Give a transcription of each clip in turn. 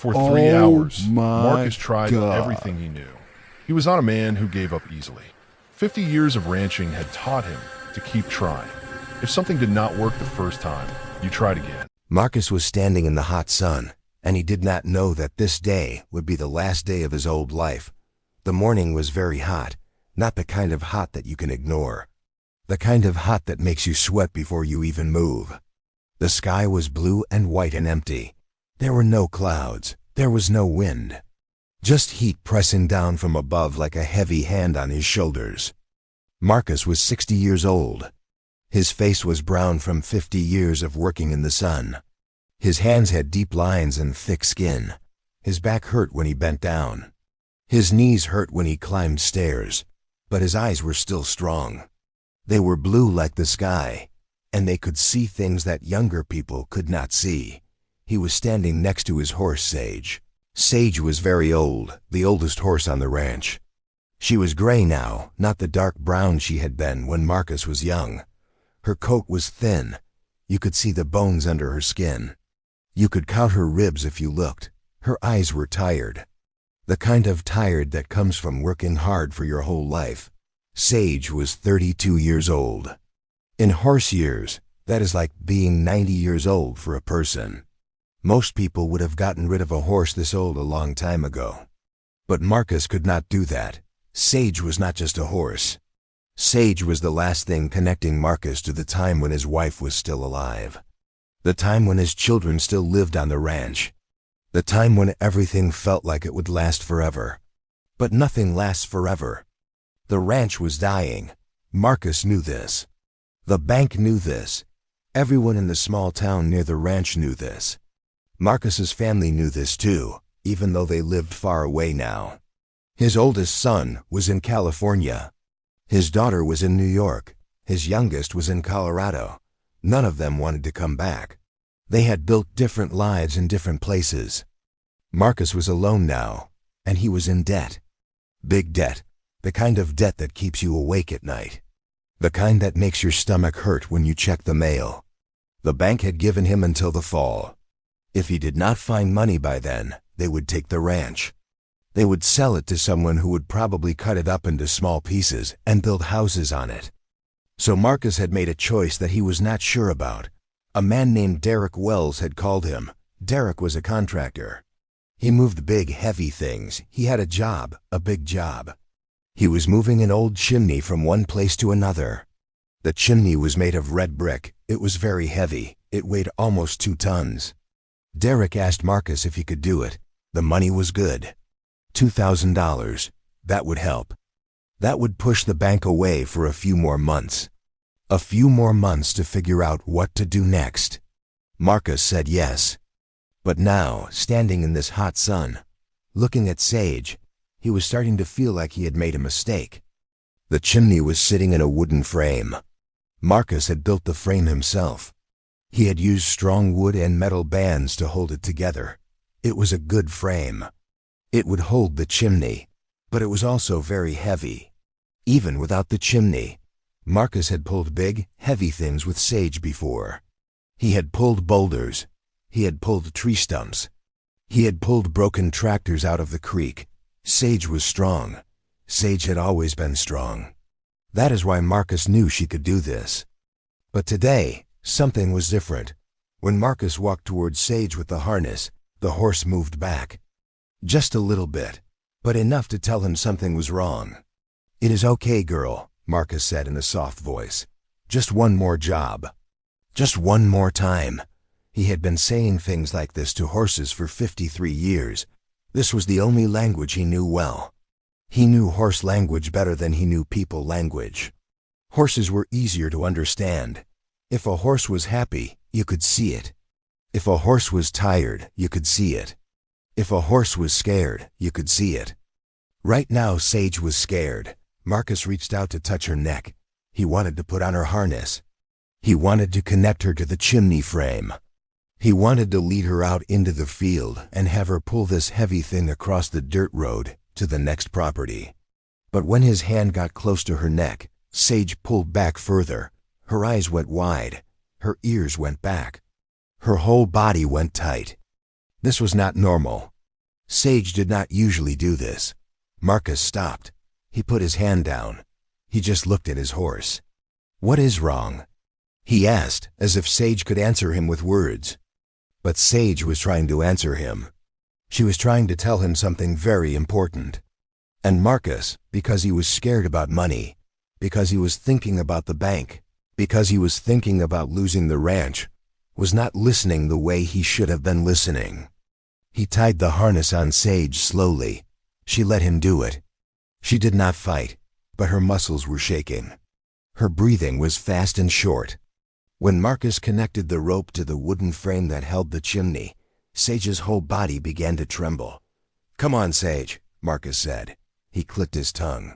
For 3 hours, my Marcus tried God. everything he knew. He was not a man who gave up easily. 50 years of ranching had taught him to keep trying. If something did not work the first time, you tried again. Marcus was standing in the hot sun, and he did not know that this day would be the last day of his old life. The morning was very hot, not the kind of hot that you can ignore. The kind of hot that makes you sweat before you even move. The sky was blue and white and empty. There were no clouds. There was no wind. Just heat pressing down from above like a heavy hand on his shoulders. Marcus was 60 years old. His face was brown from 50 years of working in the sun. His hands had deep lines and thick skin. His back hurt when he bent down. His knees hurt when he climbed stairs, but his eyes were still strong. They were blue like the sky, and they could see things that younger people could not see. He was standing next to his horse, Sage. Sage was very old, the oldest horse on the ranch. She was gray now, not the dark brown she had been when Marcus was young. Her coat was thin. You could see the bones under her skin. You could count her ribs if you looked. Her eyes were tired. The kind of tired that comes from working hard for your whole life. Sage was 32 years old. In horse years, that is like being 90 years old for a person. Most people would have gotten rid of a horse this old a long time ago. But Marcus could not do that. Sage was not just a horse. Sage was the last thing connecting Marcus to the time when his wife was still alive. The time when his children still lived on the ranch. The time when everything felt like it would last forever. But nothing lasts forever. The ranch was dying. Marcus knew this. The bank knew this. Everyone in the small town near the ranch knew this. Marcus's family knew this too, even though they lived far away now. His oldest son was in California. His daughter was in New York. His youngest was in Colorado. None of them wanted to come back. They had built different lives in different places. Marcus was alone now, and he was in debt. Big debt, the kind of debt that keeps you awake at night. The kind that makes your stomach hurt when you check the mail. The bank had given him until the fall. If he did not find money by then, they would take the ranch. They would sell it to someone who would probably cut it up into small pieces and build houses on it. So Marcus had made a choice that he was not sure about. A man named Derek Wells had called him. Derek was a contractor. He moved big, heavy things. He had a job, a big job. He was moving an old chimney from one place to another. The chimney was made of red brick. It was very heavy. It weighed almost 2 tons. Derek asked Marcus if he could do it. The money was good. $2,000. That would help. That would push the bank away for a few more months. A few more months to figure out what to do next. Marcus said yes. But now, standing in this hot sun, looking at Sage, he was starting to feel like he had made a mistake. The chimney was sitting in a wooden frame. Marcus had built the frame himself. He had used strong wood and metal bands to hold it together. It was a good frame. It would hold the chimney, but it was also very heavy. Even without the chimney, Marcus had pulled big, heavy things with Sage before. He had pulled boulders. He had pulled tree stumps. He had pulled broken tractors out of the creek. Sage was strong. Sage had always been strong. That is why Marcus knew she could do this. But today, something was different. When Marcus walked towards Sage with the harness, the horse moved back. Just a little bit, but enough to tell him something was wrong. "It is okay, girl," Marcus said in a soft voice. "Just one more job. Just one more time." He had been saying things like this to horses for 53 years. This was the only language he knew well. He knew horse language better than he knew people language. Horses were easier to understand. If a horse was happy, you could see it. If a horse was tired, you could see it. If a horse was scared, you could see it. Right now, Sage was scared. Marcus reached out to touch her neck. He wanted to put on her harness. He wanted to connect her to the chimney frame. He wanted to lead her out into the field and have her pull this heavy thing across the dirt road to the next property. But when his hand got close to her neck, Sage pulled back further. Her eyes went wide. Her ears went back. Her whole body went tight. This was not normal. Sage did not usually do this. Marcus stopped. He put his hand down. He just looked at his horse. "What is wrong?" he asked, as if Sage could answer him with words. But Sage was trying to answer him. She was trying to tell him something very important. And Marcus, because he was scared about money, because he was thinking about the bank, because he was thinking about losing the ranch, was not listening the way he should have been listening. He tied the harness on Sage slowly. She let him do it. She did not fight, but her muscles were shaking. Her breathing was fast and short. When Marcus connected the rope to the wooden frame that held the chimney, Sage's whole body began to tremble. "Come on, Sage," Marcus said. He clicked his tongue.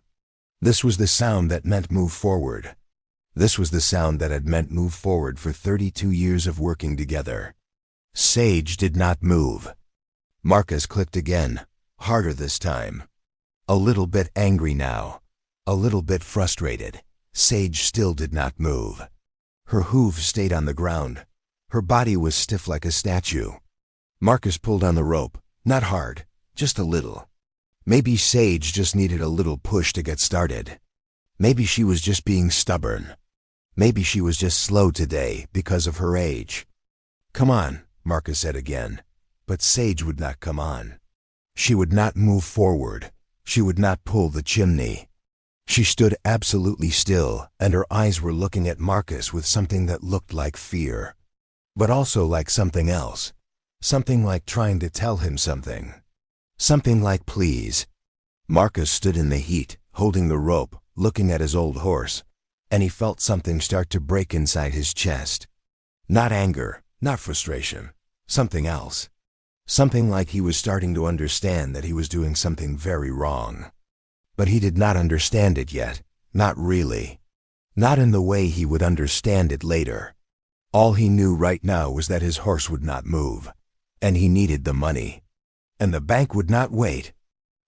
This was the sound that meant move forward. This was the sound that had meant move forward for 32 years of working together. Sage did not move. Marcus clicked again, harder this time. A little bit angry now, a little bit frustrated. Sage still did not move. Her hooves stayed on the ground. Her body was stiff like a statue. Marcus pulled on the rope, not hard, just a little. Maybe Sage just needed a little push to get started. Maybe she was just being stubborn. Maybe she was just slow today because of her age. "Come on," Marcus said again. But Sage would not come on. She would not move forward. She would not pull the chimney. She stood absolutely still, and her eyes were looking at Marcus with something that looked like fear, but also like something else. Something like trying to tell him something. Something like please. Marcus stood in the heat, holding the rope, looking at his old horse, and he felt something start to break inside his chest. Not anger, not frustration, something else. Something like he was starting to understand that he was doing something very wrong. But he did not understand it yet, not really. Not in the way he would understand it later. All he knew right now was that his horse would not move, and he needed the money. And the bank would not wait,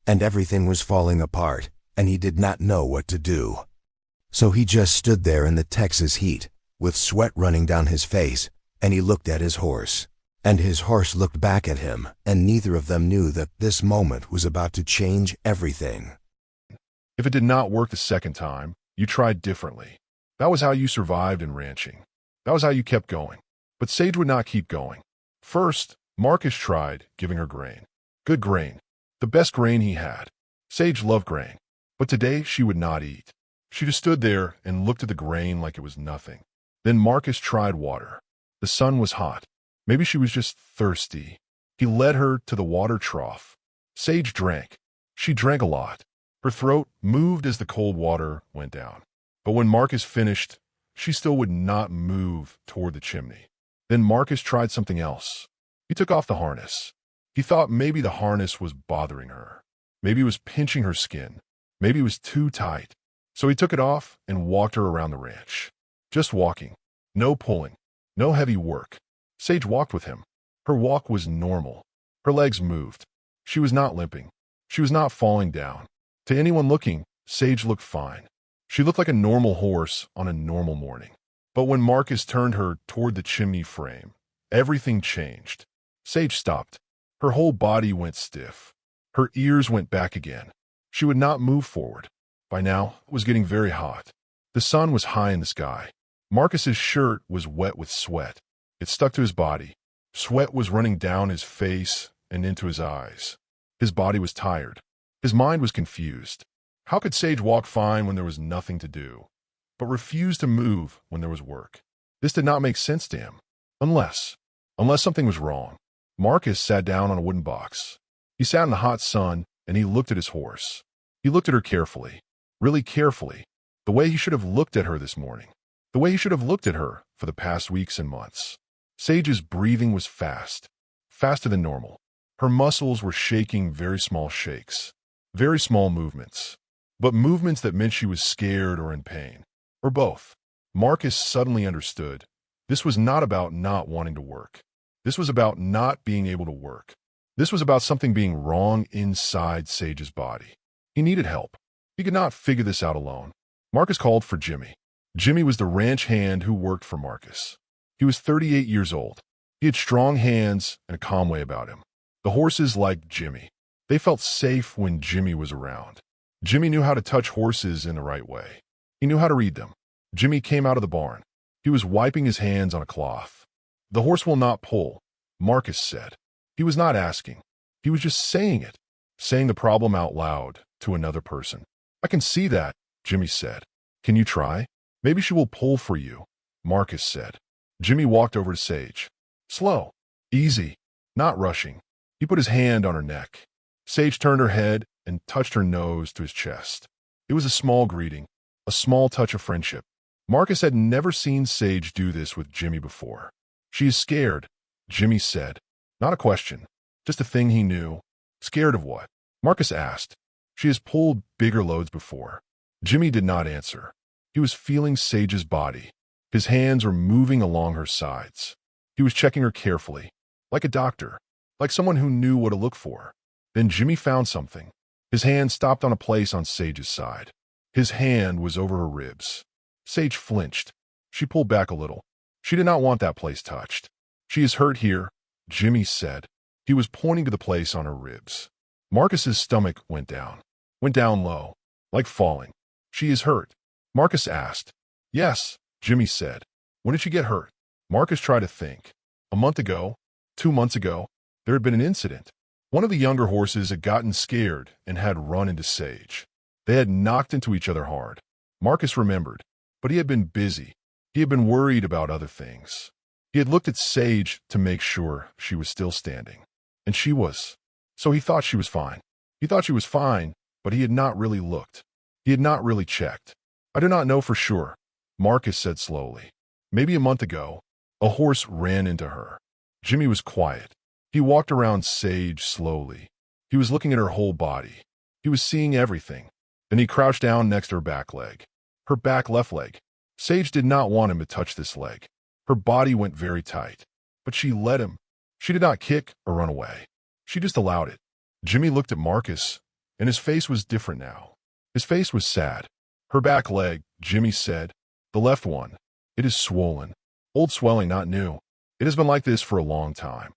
and everything was falling apart, and he did not know what to do. So he just stood there in the Texas heat, with sweat running down his face, and he looked at his horse. And his horse looked back at him, and neither of them knew that this moment was about to change everything. If it did not work the second time, you tried differently. That was how you survived in ranching. That was how you kept going. But Sage would not keep going. First, Marcus tried giving her grain. Good grain. The best grain he had. Sage loved grain. But today she would not eat. She just stood there and looked at the grain like it was nothing. Then Marcus tried water. The sun was hot. Maybe she was just thirsty. He led her to the water trough. Sage drank. She drank a lot. Her throat moved as the cold water went down. But when Marcus finished, she still would not move toward the chimney. Then Marcus tried something else. He took off the harness. He thought maybe the harness was bothering her. Maybe it was pinching her skin. Maybe it was too tight. So he took it off and walked her around the ranch. Just walking. No pulling. No heavy work. Sage walked with him. Her walk was normal. Her legs moved. She was not limping. She was not falling down. To anyone looking, Sage looked fine. She looked like a normal horse on a normal morning. But when Marcus turned her toward the chimney frame, everything changed. Sage stopped. Her whole body went stiff. Her ears went back again. She would not move forward. By now, it was getting very hot. The sun was high in the sky. Marcus's shirt was wet with sweat. It stuck to his body. Sweat was running down his face and into his eyes. His body was tired. His mind was confused. How could Sage walk fine when there was nothing to do, but refuse to move when there was work? This did not make sense to him. Unless something was wrong. Marcus sat down on a wooden box. He sat in the hot sun, and he looked at his horse. He looked at her carefully, really carefully, the way he should have looked at her this morning, the way he should have looked at her for the past weeks and months. Sage's breathing was fast, faster than normal. Her muscles were shaking very small shakes, very small movements, but movements that meant she was scared or in pain, or both. Marcus suddenly understood. This was not about not wanting to work. This was about not being able to work. This was about something being wrong inside Sage's body. He needed help. He could not figure this out alone. Marcus called for Jimmy. Jimmy was the ranch hand who worked for Marcus. He was 38 years old. He had strong hands and a calm way about him. The horses liked Jimmy. They felt safe when Jimmy was around. Jimmy knew how to touch horses in the right way. He knew how to read them. Jimmy came out of the barn. He was wiping his hands on a cloth. "The horse will not pull," Marcus said. He was not asking. He was just saying it, saying the problem out loud to another person. "I can see that," Jimmy said. "Can you try? Maybe she will pull for you," Marcus said. Jimmy walked over to Sage. Slow, easy, not rushing. He put his hand on her neck. Sage turned her head and touched her nose to his chest. It was a small greeting, a small touch of friendship. Marcus had never seen Sage do this with Jimmy before. "She is scared," Jimmy said. Not a question, just a thing he knew. Scared of what? Marcus asked. "She has pulled bigger loads before." Jimmy did not answer. He was feeling Sage's body. His hands were moving along her sides. He was checking her carefully, like a doctor, like someone who knew what to look for. Then Jimmy found something. His hand stopped on a place on Sage's side. His hand was over her ribs. Sage flinched. She pulled back a little. She did not want that place touched. "She is hurt here," Jimmy said. He was pointing to the place on her ribs. Marcus's stomach went down low, like falling. "She is hurt?" Marcus asked. "Yes," Jimmy said. "When did she get hurt?" Marcus tried to think. A month ago, 2 months ago, there had been an incident. One of the younger horses had gotten scared and had run into Sage. They had knocked into each other hard. Marcus remembered, but he had been busy. He had been worried about other things. He had looked at Sage to make sure she was still standing. And she was. So he thought she was fine. He thought she was fine, but he had not really looked. He had not really checked. "I do not know for sure," Marcus said slowly. "Maybe a month ago, a horse ran into her." Jimmy was quiet. He walked around Sage slowly. He was looking at her whole body. He was seeing everything. Then he crouched down next to her back leg. Her back left leg. Sage did not want him to touch this leg. Her body went very tight. But she let him. She did not kick or run away. She just allowed it. Jimmy looked at Marcus, and his face was different now. His face was sad. "Her back leg," Jimmy said. "The left one. It is swollen. Old swelling, not new. It has been like this for a long time."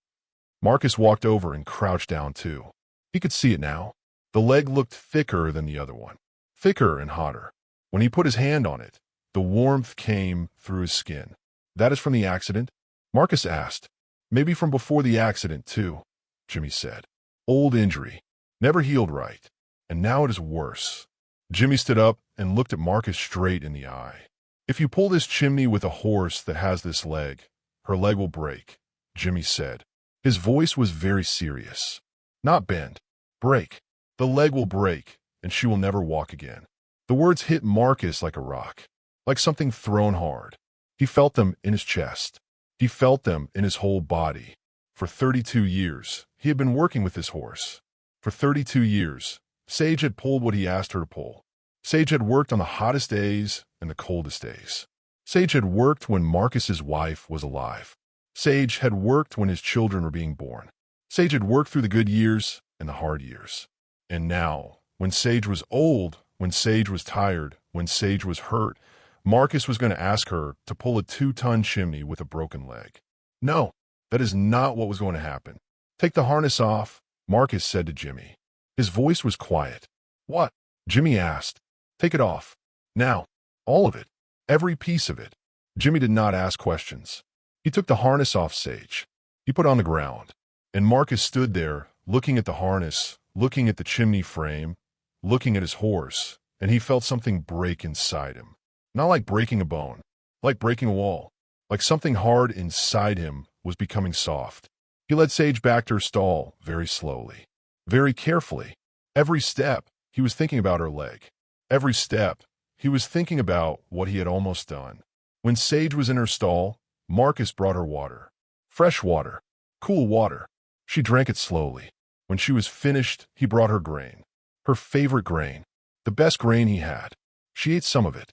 Marcus walked over and crouched down too. He could see it now. The leg looked thicker than the other one. Thicker and hotter. When he put his hand on it, the warmth came through his skin. "That is from the accident?" Marcus asked. "Maybe from before the accident too," Jimmy said. "Old injury. Never healed right. And now it is worse." Jimmy stood up and looked at Marcus straight in the eye. "If you pull this chimney with a horse that has this leg, her leg will break," Jimmy said. His voice was very serious. "Not bend. Break. The leg will break, and she will never walk again." The words hit Marcus like a rock, like something thrown hard. He felt them in his chest. He felt them in his whole body. For 32 years, he had been working with this horse. For 32 years, Sage had pulled what he asked her to pull. Sage had worked on the hottest days and the coldest days. Sage had worked when Marcus's wife was alive. Sage had worked when his children were being born. Sage had worked through the good years and the hard years. And now, when Sage was old, when Sage was tired, when Sage was hurt, Marcus was going to ask her to pull a 2-ton chimney with a broken leg. No, that is not what was going to happen. "Take the harness off," Marcus said to Jimmy. His voice was quiet. "What?" Jimmy asked. "Take it off. Now. All of it. Every piece of it." Jimmy did not ask questions. He took the harness off Sage. He put it on the ground. And Marcus stood there, looking at the harness, looking at the chimney frame, looking at his horse, and he felt something break inside him. Not like breaking a bone, like breaking a wall, like something hard inside him was becoming soft. He led Sage back to her stall very slowly, very carefully. Every step, he was thinking about her leg. Every step, he was thinking about what he had almost done. When Sage was in her stall, Marcus brought her water. Fresh water, cool water. She drank it slowly. When she was finished, he brought her grain. Her favorite grain, the best grain he had. She ate some of it.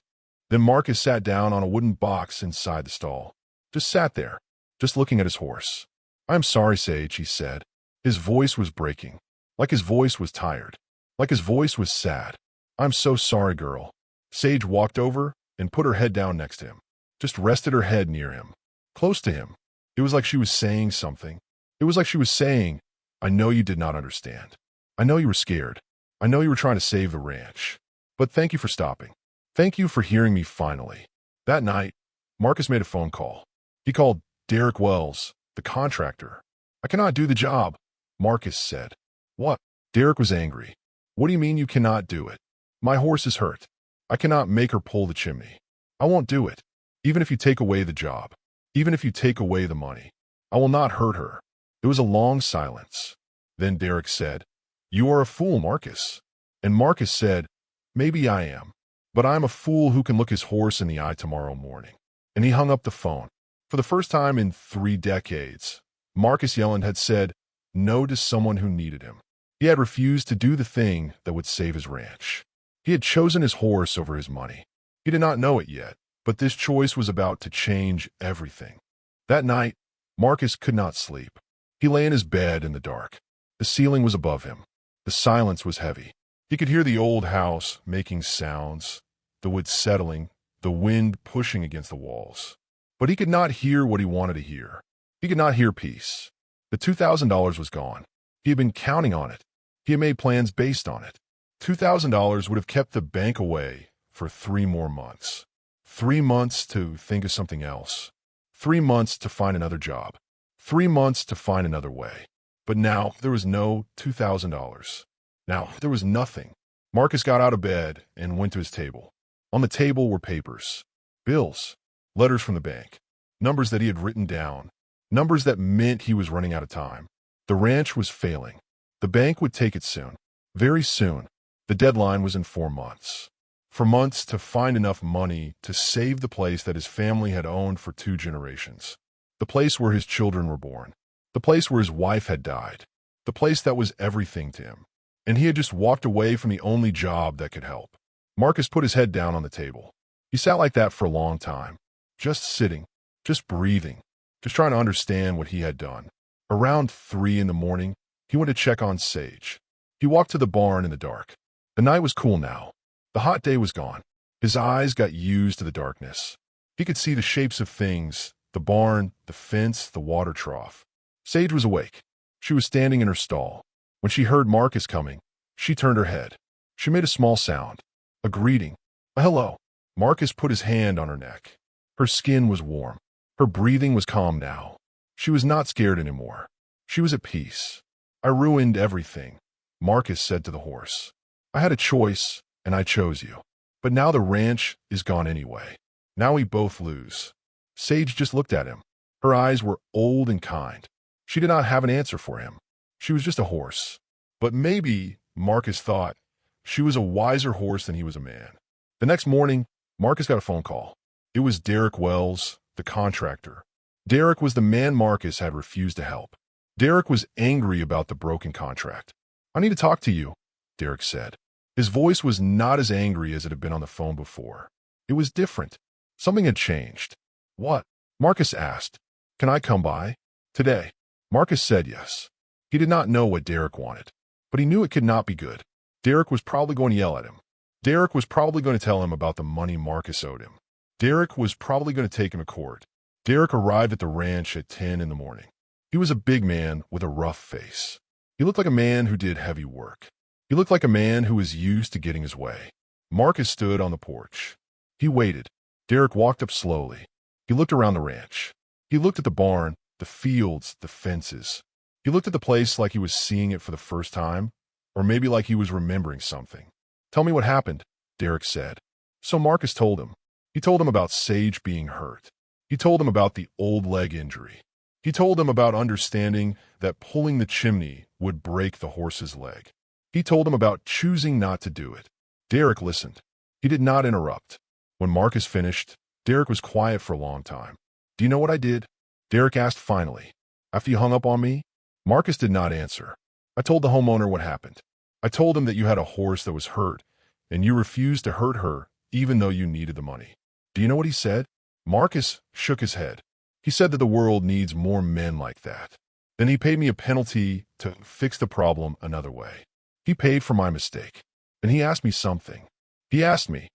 Then Marcus sat down on a wooden box inside the stall. Just sat there, just looking at his horse. "I'm sorry, Sage," he said. His voice was breaking, like his voice was tired, like his voice was sad. "I'm so sorry, girl." Sage walked over and put her head down next to him, just rested her head near him, close to him. It was like she was saying something. It was like she was saying, I know you did not understand. I know you were scared. I know you were trying to save the ranch. But thank you for stopping. Thank you for hearing me finally." That night, Marcus made a phone call. He called Derek Wells, the contractor. "I cannot do the job," Marcus said. "What?" Derek was angry. "What do you mean you cannot do it? My horse is hurt. I cannot make her pull the chimney. I won't do it. Even if you take away the job. Even if you take away the money. I will not hurt her." There was a long silence. Then Derek said, "You are a fool, Marcus." And Marcus said, "Maybe I am. But I am a fool who can look his horse in the eye tomorrow morning." And he hung up the phone. For the first time in 3 decades, Marcus Yelland had said no to someone who needed him. He had refused to do the thing that would save his ranch. He had chosen his horse over his money. He did not know it yet, but this choice was about to change everything. That night, Marcus could not sleep. He lay in his bed in the dark. The ceiling was above him. The silence was heavy. He could hear the old house making sounds, the wood settling, the wind pushing against the walls. But he could not hear what he wanted to hear. He could not hear peace. The $2,000 was gone. He had been counting on it. He had made plans based on it. $2,000 would have kept the bank away for 3 more months. 3 months to think of something else. 3 months to find another job. 3 months to find another way. But now there was no $2,000. Now there was nothing. Marcus got out of bed and went to his table. On the table were papers, bills, letters from the bank, numbers that he had written down, numbers that meant he was running out of time. The ranch was failing. The bank would take it soon, very soon. The deadline was in 4 months. For months to find enough money to save the place that his family had owned for 2 generations. The place where his children were born. The place where his wife had died. The place that was everything to him. And he had just walked away from the only job that could help. Marcus put his head down on the table. He sat like that for a long time, just sitting, just breathing, just trying to understand what he had done. Around 3 in the morning, he went to check on Sage. He walked to the barn in the dark. The night was cool now. The hot day was gone. His eyes got used to the darkness. He could see the shapes of things, the barn, the fence, the water trough. Sage was awake. She was standing in her stall. When she heard Marcus coming, she turned her head. She made a small sound, a greeting, a hello. Marcus put his hand on her neck. Her skin was warm. Her breathing was calm now. She was not scared anymore. She was at peace. "I ruined everything," Marcus said to the horse. "I had a choice, and I chose you. But now the ranch is gone anyway. Now we both lose." Sage just looked at him. Her eyes were old and kind. She did not have an answer for him. She was just a horse. But maybe, Marcus thought, she was a wiser horse than he was a man. The next morning, Marcus got a phone call. It was Derek Wells, the contractor. Derek was the man Marcus had refused to help. Derek was angry about the broken contract. "I need to talk to you," Derek said. His voice was not as angry as it had been on the phone before. It was different. Something had changed. "What?" Marcus asked. "Can I come by? Today?" Marcus said yes. He did not know what Derek wanted, but he knew it could not be good. Derek was probably going to yell at him. Derek was probably going to tell him about the money Marcus owed him. Derek was probably going to take him to court. Derek arrived at the ranch at 10 in the morning. He was a big man with a rough face. He looked like a man who did heavy work. He looked like a man who was used to getting his way. Marcus stood on the porch. He waited. Derek walked up slowly. He looked around the ranch. He looked at the barn, the fields, the fences. He looked at the place like he was seeing it for the first time, or maybe like he was remembering something. "Tell me what happened," Derek said. So Marcus told him. He told him about Sage being hurt. He told him about the old leg injury. He told him about understanding that pulling the chimney would break the horse's leg. He told him about choosing not to do it. Derek listened. He did not interrupt. When Marcus finished, Derek was quiet for a long time. "Do you know what I did?" Derek asked finally. "After you hung up on me?" Marcus did not answer. "I told the homeowner what happened. I told him that you had a horse that was hurt, and you refused to hurt her even though you needed the money." Do you know what he said? Marcus shook his head. He said that the world needs more men like that. Then he paid me a penalty to fix the problem another way. He paid for my mistake. And he asked me something. He asked me,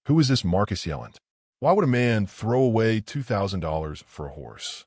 "Who is this Marcus Yelland? Why would a man throw away $2,000 for a horse?"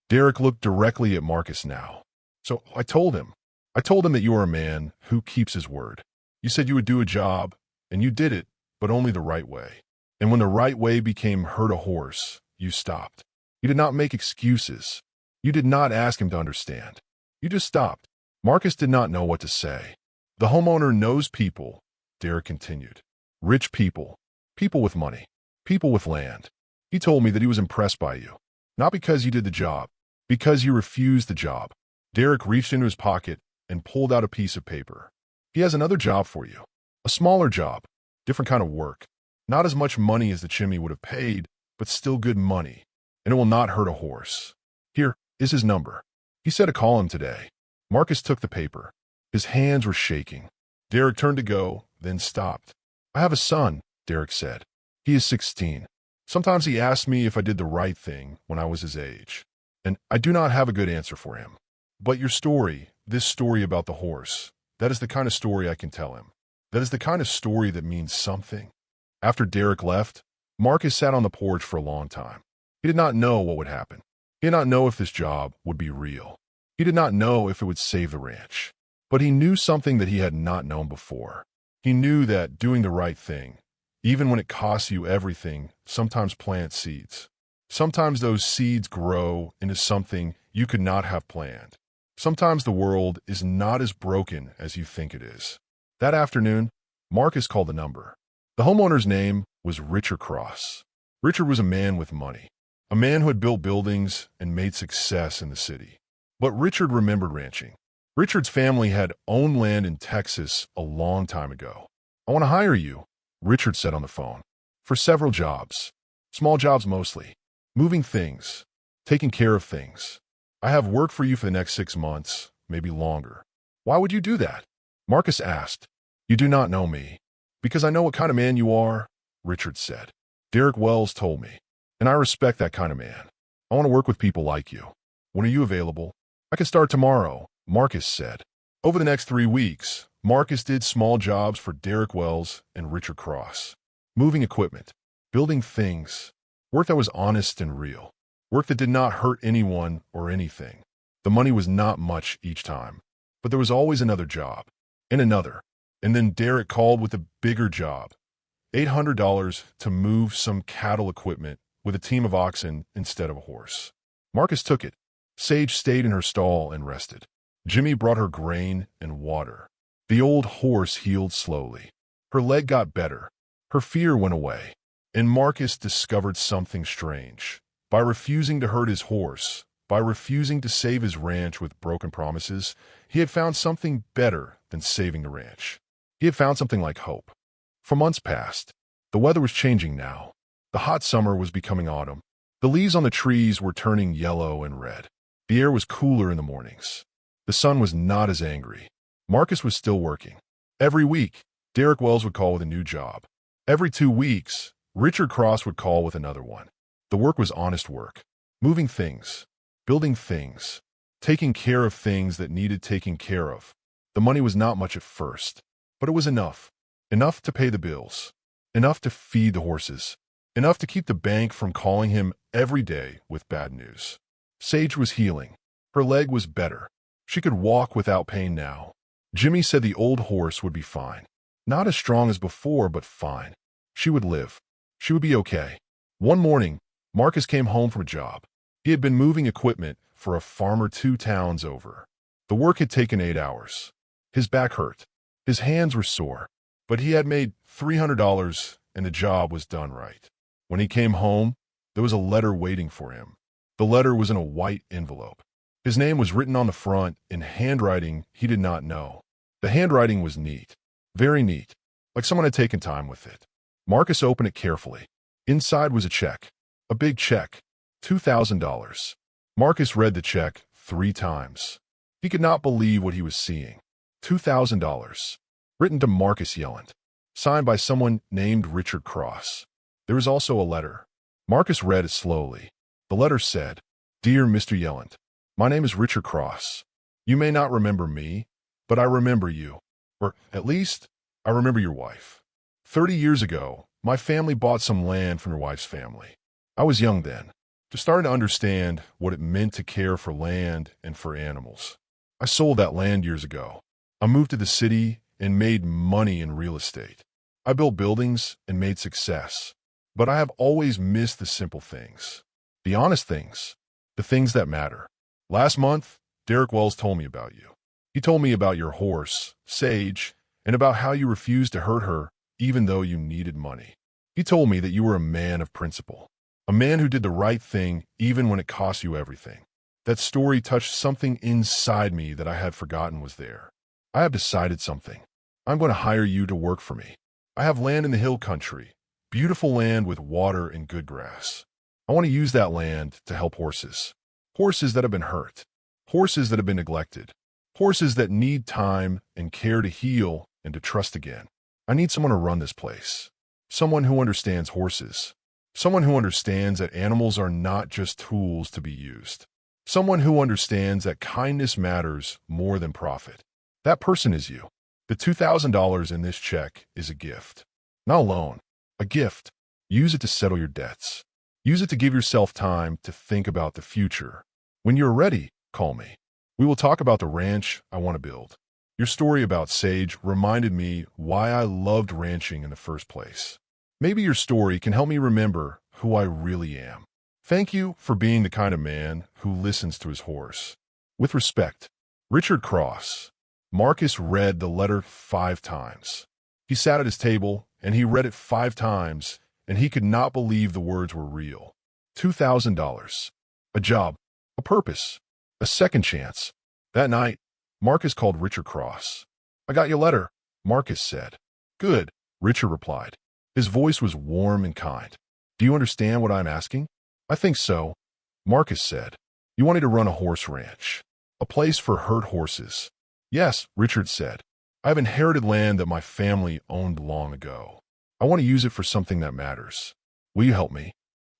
Derek looked directly at Marcus now. So I told him. I told him that you are a man who keeps his word. You said you would do a job, and you did it, but only the right way. And when the right way became herd a horse, you stopped. You did not make excuses. You did not ask him to understand. You just stopped. Marcus did not know what to say. The homeowner knows people, Derek continued. Rich people. People with money. People with land. He told me that he was impressed by you. Not because you did the job. Because you refused the job. Derek reached into his pocket and pulled out a piece of paper. He has another job for you. A smaller job. Different kind of work. Not as much money as the Chimney would have paid, but still good money. And it will not hurt a horse. Here is his number. He said to call him today. Marcus took the paper. His hands were shaking. Derek turned to go, then stopped. I have a son, Derek said. He is 16. Sometimes he asks me if I did the right thing when I was his age. And I do not have a good answer for him. But your story, this story about the horse, that is the kind of story I can tell him. That is the kind of story that means something. After Derek left, Marcus sat on the porch for a long time. He did not know what would happen. He did not know if this job would be real. He did not know if it would save the ranch. But he knew something that he had not known before. He knew that doing the right thing, even when it costs you everything, sometimes plants seeds. Sometimes those seeds grow into something you could not have planned. Sometimes the world is not as broken as you think it is. That afternoon, Marcus called the number. The homeowner's name was Richard Cross. Richard was a man with money, a man who had built buildings and made success in the city. But Richard remembered ranching. Richard's family had owned land in Texas a long time ago. I want to hire you, Richard said on the phone, for several jobs. Small jobs mostly. Moving things. Taking care of things. I have work for you for the next 6 months, maybe longer. Why would you do that? Marcus asked. You do not know me. Because I know what kind of man you are, Richard said. Derek Wells told me. And I respect that kind of man. I want to work with people like you. When are you available? I can start tomorrow, Marcus said. Over the next 3 weeks, Marcus did small jobs for Derek Wells and Richard Cross. Moving equipment. Building things. Work that was honest and real. Work that did not hurt anyone or anything. The money was not much each time. But there was always another job. And another. And then Derek called with a bigger job. $800 to move some cattle equipment with a team of oxen instead of a horse. Marcus took it. Sage stayed in her stall and rested. Jimmy brought her grain and water. The old horse healed slowly. Her leg got better. Her fear went away. And Marcus discovered something strange. By refusing to hurt his horse, by refusing to save his ranch with broken promises, he had found something better than saving the ranch. He had found something like hope. For months passed. The weather was changing now. The hot summer was becoming autumn. The leaves on the trees were turning yellow and red. The air was cooler in the mornings. The sun was not as angry. Marcus was still working. Every week, Derek Wells would call with a new job. Every 2 weeks, Richard Cross would call with another one. The work was honest work. Moving things. Building things. Taking care of things that needed taking care of. The money was not much at first, but it was enough. Enough to pay the bills. Enough to feed the horses. Enough to keep the bank from calling him every day with bad news. Sage was healing. Her leg was better. She could walk without pain now. Jimmy said the old horse would be fine. Not as strong as before, but fine. She would live. She would be okay. One morning, Marcus came home from a job. He had been moving equipment for a farmer 2 towns over. The work had taken 8 hours. His back hurt. His hands were sore. But he had made $300 and the job was done right. When he came home, there was a letter waiting for him. The letter was in a white envelope. His name was written on the front in handwriting he did not know. The handwriting was neat. Very neat. Like someone had taken time with it. Marcus opened it carefully. Inside was a check. A big check. $2,000. Marcus read the check 3 times. He could not believe what he was seeing. $2,000. Written to Marcus Yelland. Signed by someone named Richard Cross. There was also a letter. Marcus read it slowly. The letter said, Dear Mr. Yelland, my name is Richard Cross. You may not remember me, but I remember you. Or, at least, I remember your wife. 30 years ago, my family bought some land from your wife's family. I was young then, just starting to understand what it meant to care for land and for animals. I sold that land years ago. I moved to the city and made money in real estate. I built buildings and made success. But I have always missed the simple things. The honest things. The things that matter. Last month, Derek Wells told me about you. He told me about your horse, Sage, and about how you refused to hurt her even though you needed money. He told me that you were a man of principle. A man who did the right thing even when it cost you everything. That story touched something inside me that I had forgotten was there. I have decided something. I'm going to hire you to work for me. I have land in the hill country, beautiful land with water and good grass. I want to use that land to help horses. Horses that have been hurt. Horses that have been neglected. Horses that need time and care to heal and to trust again. I need someone to run this place. Someone who understands horses. Someone who understands that animals are not just tools to be used. Someone who understands that kindness matters more than profit. That person is you. The $2,000 in this check is a gift. Not a loan. A gift. Use it to settle your debts. Use it to give yourself time to think about the future. When you're ready, call me. We will talk about the ranch I want to build. Your story about Sage reminded me why I loved ranching in the first place. Maybe your story can help me remember who I really am. Thank you for being the kind of man who listens to his horse. With respect, Richard Cross. Marcus read the letter 5 times. He sat at his table, and he read it 5 times, and he could not believe the words were real. $2,000. A job. A purpose. A second chance. That night, Marcus called Richard Cross. "I got your letter," Marcus said. "Good," Richard replied. His voice was warm and kind. "Do you understand what I'm asking?" "I think so," Marcus said. "You wanted to run a horse ranch. A place for hurt horses." "Yes," Richard said. "I have inherited land that my family owned long ago. I want to use it for something that matters. Will you help me?"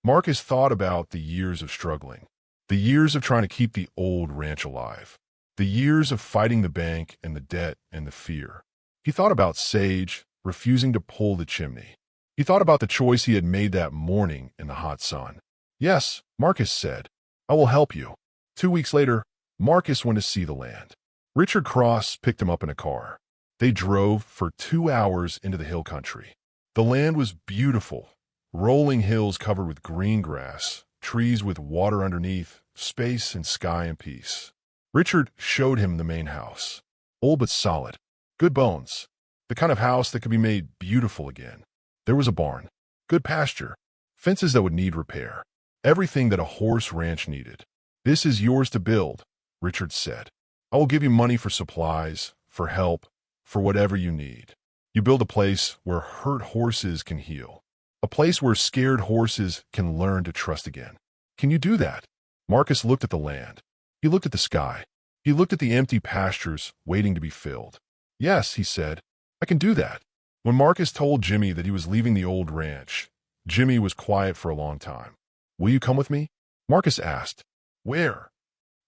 Marcus thought about the years of struggling. The years of trying to keep the old ranch alive. The years of fighting the bank and the debt and the fear. He thought about Sage refusing to pull the chimney. He thought about the choice he had made that morning in the hot sun. "Yes," Marcus said. "I will help you." 2 weeks later, Marcus went to see the land. Richard Cross picked him up in a car. They drove for 2 hours into the hill country. The land was beautiful. Rolling hills covered with green grass, trees with water underneath, space and sky and peace. Richard showed him the main house. Old but solid. Good bones. The kind of house that could be made beautiful again. There was a barn. Good pasture. Fences that would need repair. Everything that a horse ranch needed. "This is yours to build," Richard said. "I will give you money for supplies, for help, for whatever you need. You build a place where hurt horses can heal. A place where scared horses can learn to trust again. Can you do that?" Marcus looked at the land. He looked at the sky. He looked at the empty pastures waiting to be filled. "Yes," he said, "I can do that." When Marcus told Jimmy that he was leaving the old ranch, Jimmy was quiet for a long time. "Will you come with me?" Marcus asked. "Where?"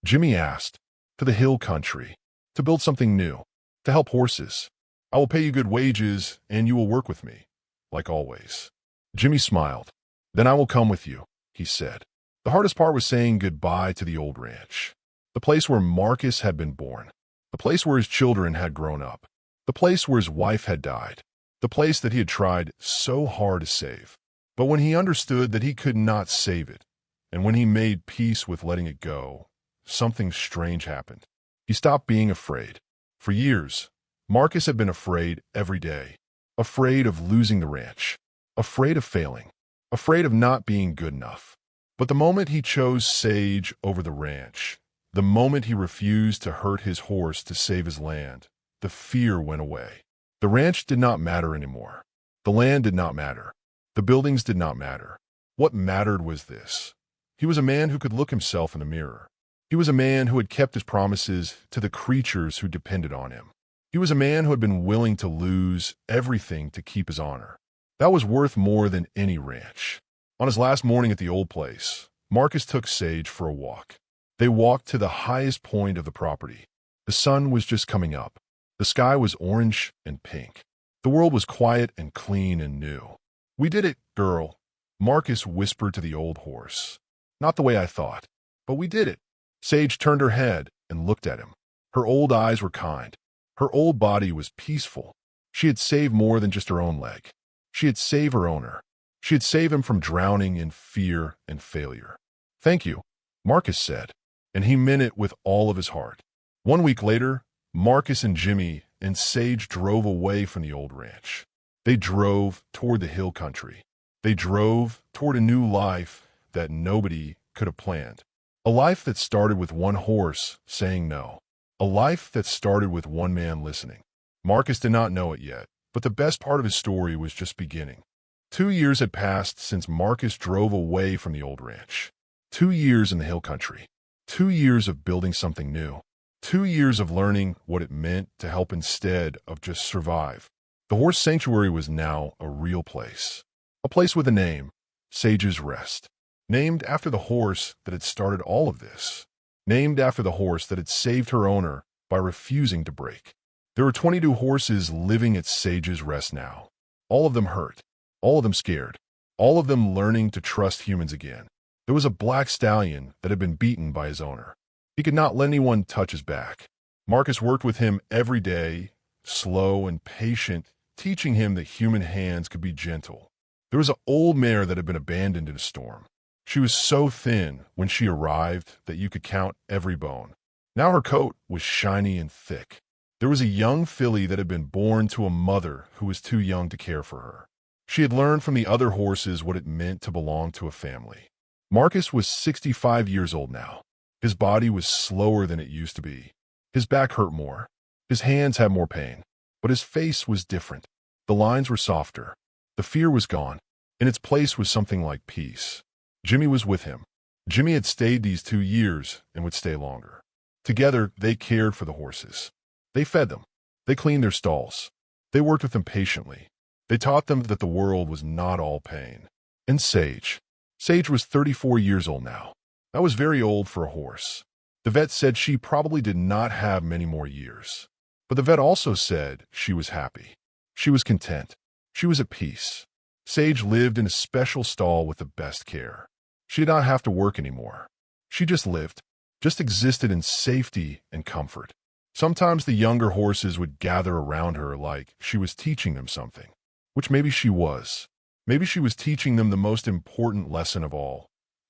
Jimmy asked. "To the hill country. To build something new. To help horses. I will pay you good wages, and you will work with me. Like always." Jimmy smiled. "Then I will come with you," he said. The hardest part was saying goodbye to the old ranch. The place where Marcus had been born. The place where his children had grown up. The place where his wife had died. The place that he had tried so hard to save. But when he understood that he could not save it, and when he made peace with letting it go, something strange happened. He stopped being afraid. For years, Marcus had been afraid every day. Afraid of losing the ranch. Afraid of failing. Afraid of not being good enough. But the moment he chose Sage over the ranch, the moment he refused to hurt his horse to save his land, the fear went away. The ranch did not matter anymore. The land did not matter. The buildings did not matter. What mattered was this. He was a man who could look himself in the mirror. He was a man who had kept his promises to the creatures who depended on him. He was a man who had been willing to lose everything to keep his honor. That was worth more than any ranch. On his last morning at the old place, Marcus took Sage for a walk. They walked to the highest point of the property. The sun was just coming up. The sky was orange and pink. The world was quiet and clean and new. "We did it, girl," Marcus whispered to the old horse. "Not the way I thought, but we did it." Sage turned her head and looked at him. Her old eyes were kind. Her old body was peaceful. She had saved more than just her own leg. She had saved her owner. She had saved him from drowning in fear and failure. "Thank you," Marcus said, and he meant it with all of his heart. 1 week later, Marcus and Jimmy and Sage drove away from the old ranch. They drove toward the hill country. They drove toward a new life that nobody could have planned. A life that started with one horse saying no. A life that started with one man listening. Marcus did not know it yet, but the best part of his story was just beginning. 2 years had passed since Marcus drove away from the old ranch. 2 years in the hill country. 2 years of building something new. 2 years of learning what it meant to help instead of just survive. The horse sanctuary was now a real place. A place with a name, Sage's Rest. Named after the horse that had started all of this. Named after the horse that had saved her owner by refusing to break. There were 22 horses living at Sage's Rest now. All of them hurt. All of them scared. All of them learning to trust humans again. There was a black stallion that had been beaten by his owner. He could not let anyone touch his back. Marcus worked with him every day, slow and patient, teaching him that human hands could be gentle. There was an old mare that had been abandoned in a storm. She was so thin when she arrived that you could count every bone. Now her coat was shiny and thick. There was a young filly that had been born to a mother who was too young to care for her. She had learned from the other horses what it meant to belong to a family. Marcus was 65 years old now. His body was slower than it used to be. His back hurt more. His hands had more pain. But his face was different. The lines were softer. The fear was gone. In its place was something like peace. Jimmy was with him. Jimmy had stayed these 2 years and would stay longer. Together, they cared for the horses. They fed them. They cleaned their stalls. They worked with them patiently. They taught them that the world was not all pain. And Sage. Sage was 34 years old now. That was very old for a horse. The vet said she probably did not have many more years. But the vet also said she was happy. She was content. She was at peace. Sage lived in a special stall with the best care. She did not have to work anymore. She just lived, just existed in safety and comfort. Sometimes the younger horses would gather around her like she was teaching them something, which maybe she was. Maybe she was teaching them the most important lesson of all,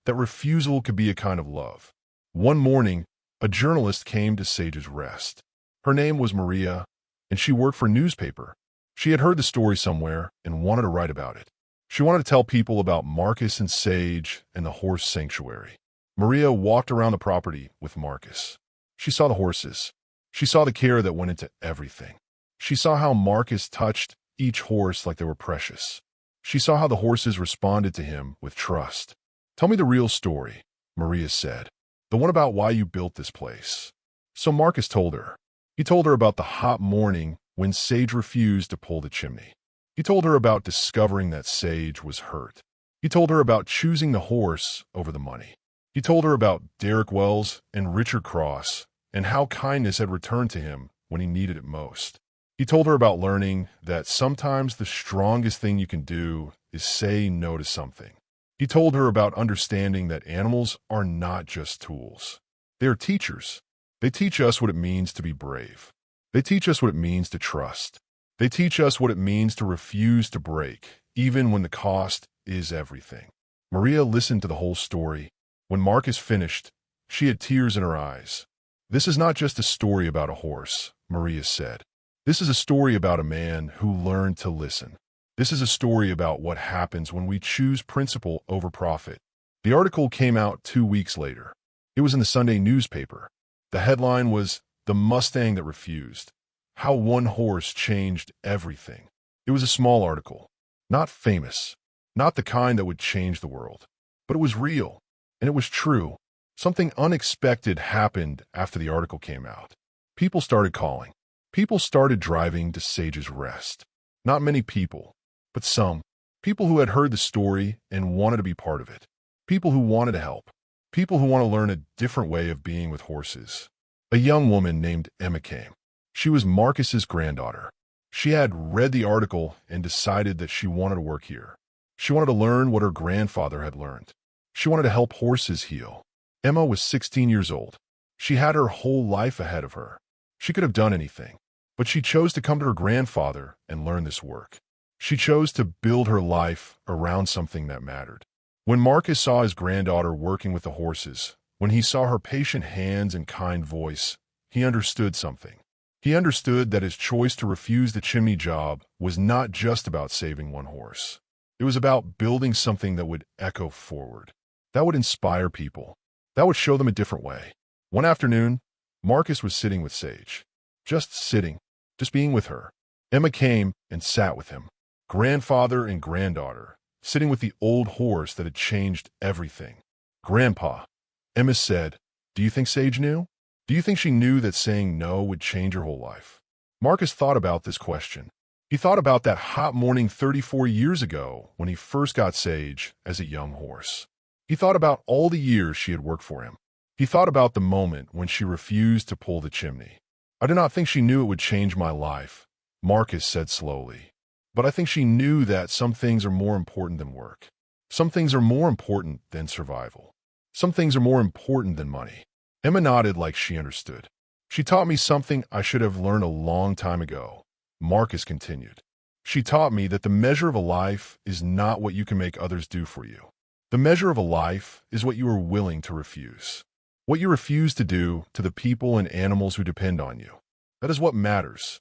that refusal could be a kind of love. One morning, a journalist came to Sage's Rest. Her name was Maria, and she worked for a newspaper. She had heard the story somewhere and wanted to write about it. She wanted to tell people about Marcus and Sage and the horse sanctuary. Maria walked around the property with Marcus. She saw the horses. She saw the care that went into everything. She saw how Marcus touched each horse like they were precious. She saw how the horses responded to him with trust. "Tell me the real story," Maria said. "The one about why you built this place." So Marcus told her. He told her about the hot morning when Sage refused to pull the chimney. He told her about discovering that Sage was hurt. He told her about choosing the horse over the money. He told her about Derek Wells and Richard Cross and how kindness had returned to him when he needed it most. He told her about learning that sometimes the strongest thing you can do is say no to something. He told her about understanding that animals are not just tools. They are teachers. They teach us what it means to be brave. They teach us what it means to trust. They teach us what it means to refuse to break, even when the cost is everything. Maria listened to the whole story. When Marcus finished, she had tears in her eyes. "This is not just a story about a horse," Maria said. "This is a story about a man who learned to listen. This is a story about what happens when we choose principle over profit." The article came out 2 weeks later. It was in the Sunday newspaper. The headline was, "The Mustang That Refused. How One Horse Changed Everything." It was a small article. Not famous. Not the kind that would change the world. But it was real. And it was true. Something unexpected happened after the article came out. People started calling. People started driving to Sage's Rest. Not many people, but some. People who had heard the story and wanted to be part of it. People who wanted to help. People who want to learn a different way of being with horses. A young woman named Emma came. She was Marcus's granddaughter. She had read the article and decided that she wanted to work here. She wanted to learn what her grandfather had learned. She wanted to help horses heal. Emma was 16 years old. She had her whole life ahead of her. She could have done anything, but she chose to come to her grandfather and learn this work. She chose to build her life around something that mattered. When Marcus saw his granddaughter working with the horses, when he saw her patient hands and kind voice, he understood something. He understood that his choice to refuse the chimney job was not just about saving one horse. It was about building something that would echo forward, that would inspire people, that would show them a different way. One afternoon, Marcus was sitting with Sage. Just sitting, just being with her. Emma came and sat with him, grandfather and granddaughter, sitting with the old horse that had changed everything. "Grandpa," Emma said, "do you think Sage knew? Do you think she knew that saying no would change her whole life?" Marcus thought about this question. He thought about that hot morning 34 years ago when he first got Sage as a young horse. He thought about all the years she had worked for him. He thought about the moment when she refused to pull the chimney. "I do not think she knew it would change my life," Marcus said slowly. "But I think she knew that some things are more important than work. Some things are more important than survival. Some things are more important than money." Emma nodded like she understood. "She taught me something I should have learned a long time ago," Marcus continued. "She taught me that the measure of a life is not what you can make others do for you. The measure of a life is what you are willing to refuse. What you refuse to do to the people and animals who depend on you. That is what matters.